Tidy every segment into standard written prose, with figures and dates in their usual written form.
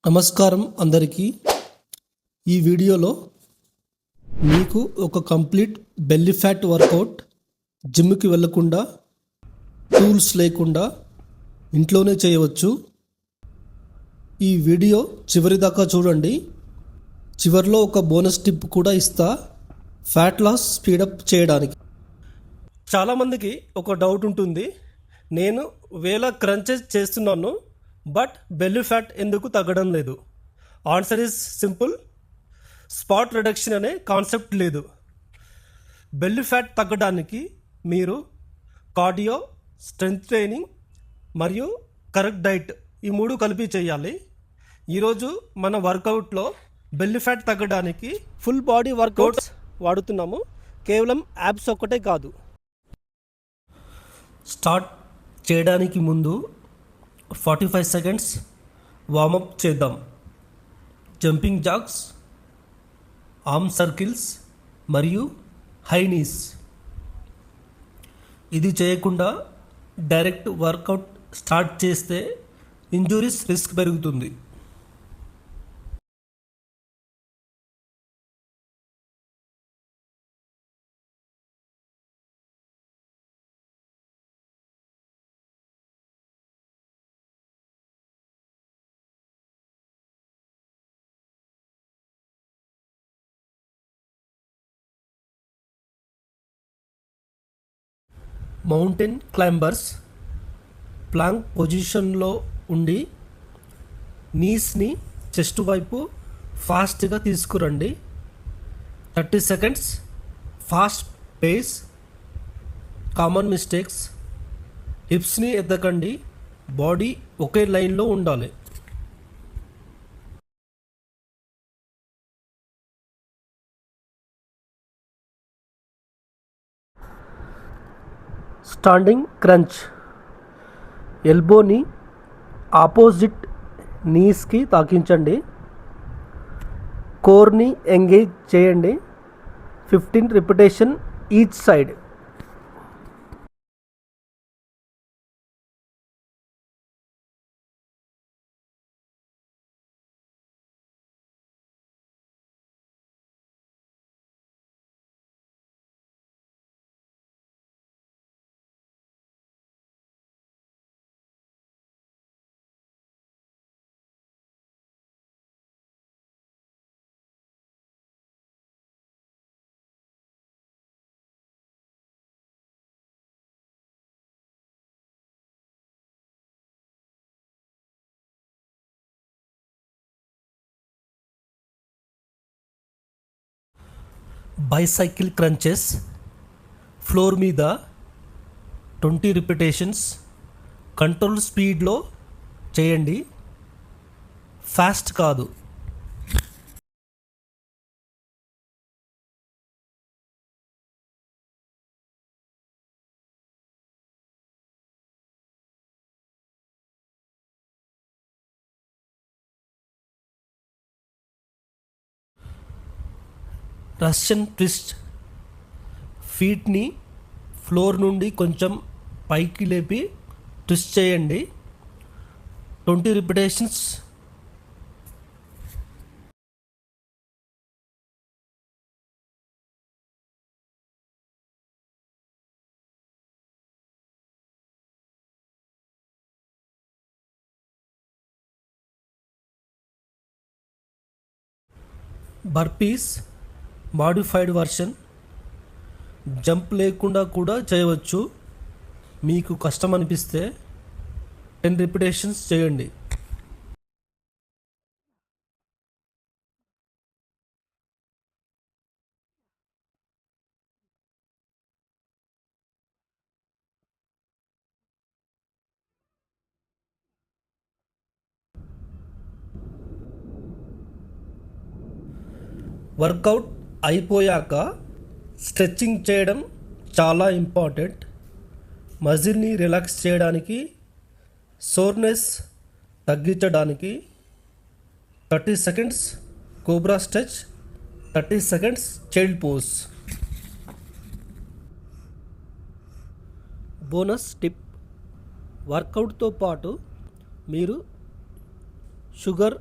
నమస్కారం అందరికీ. ఈ వీడియోలో మీకు ఒక కంప్లీట్ బెల్లీ ఫ్యాట్ వర్కౌట్ జిమ్కి వెళ్ళకుండా, టూల్స్ లేకుండా ఇంట్లోనే చేయవచ్చు. ఈ వీడియో చివరి దాకా చూడండి. చివరిలో ఒక బోనస్ టిప్ కూడా ఇస్తా, ఫ్యాట్ లాస్ స్పీడప్ చేయడానికి. చాలామందికి ఒక డౌట్ ఉంటుంది, నేను వేల క్రంచెస్ చేస్తున్నాను బట్ బెల్లీ ఫ్యాట్ ఎందుకు తగ్గడం లేదు? Answer is simple. Spot reduction అనే కాన్సెప్ట్ లేదు. బెల్లీ ఫ్యాట్ తగ్గడానికి మీరు కార్డియో, స్ట్రెంగ్త్ ట్రైనింగ్ మరియు కరెక్ట్ డైట్ ఈ మూడు కలిపి చేయాలి. ఈరోజు మన వర్కౌట్లో బెల్లీ ఫ్యాట్ తగ్గడానికి ఫుల్ బాడీ వర్కౌట్స్ వాడుతున్నాము, కేవలం యాబ్స్ ఒక్కటే కాదు. స్టార్ట్ చేయడానికి ముందు 45 సెకండ్స్ వార్మప్ చేద్దాం. జంపింగ్ జాక్స్, ఆర్మ్ సర్కిల్స్ మరియు హై నీస్. ఇది చేయకుండా డైరెక్ట్ వర్కౌట్ స్టార్ట్ చేస్తే ఇంజురీస్ రిస్క్ పెరుగుతుంది. మౌంటైన్ క్లైంబర్స్ ప్లాంక్ పొజిషన్లో ఉండి నీస్ని చెస్ట్ వైపు ఫాస్ట్గా తీసుకురండి. 30 seconds fast pace. Common mistakes: హిప్స్ని ఎత్తకండి, బాడీ ఒకే లైన్లో ఉండాలి. Standing crunch. ఎల్బోని ఆపోజిట్ నీస్కి తాకించండి, కోర్ని ఎంగేజ్ చేయండి. 15 repetition each side. Bicycle crunches. Floor మీద 20 రిపిటేషన్స్ కంట్రోల్ స్పీడ్లో చేయండి, ఫాస్ట్ కాదు. Russian twist. ఫీట్ని ఫ్లోర్ నుండి కొంచెం పైకి లేపి ట్విస్ట్ చేయండి. 20 repetitions. Burpees modified version. Jump లేకుండా కూడా చేయవచ్చు, మీకు కష్టం అనిపిస్తే 10 రిపిటేషన్స్ చేయండి. వర్కౌట్ అయిపోయాక స్ట్రెచ్చింగ్ చేయడం చాలా ఇంపార్టెంట్. మజిల్ని రిలాక్స్ చేయడానికి, సోర్నెస్ తగ్గించడానికి. 30 seconds cobra stretch, 30 seconds child pose. Bonus tip: వర్కౌట్తో పాటు మీరు షుగర్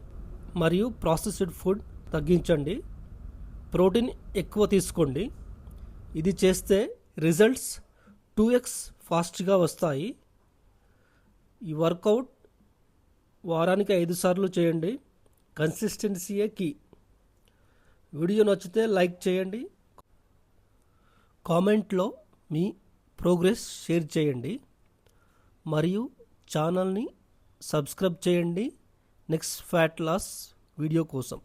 మరియు ప్రాసెస్డ్ ఫుడ్ తగ్గించండి. ప్రోటీన్ ఎక్కువ తీసుకోండి. ఇది చేస్తే రిజల్ట్స్ 2x ఫాస్ట్గా వస్తాయి. ఈ వర్కౌట్ వారానికి 5 సార్లు చేయండి. కన్సిస్టెన్సీయే కీ. వీడియో నచ్చితే లైక్ చేయండి. కామెంట్లో మీ ప్రోగ్రెస్ షేర్ చేయండి మరియు ఛానల్ని సబ్స్క్రైబ్ చేయండి నెక్స్ట్ ఫ్యాట్ లాస్ వీడియో కోసం.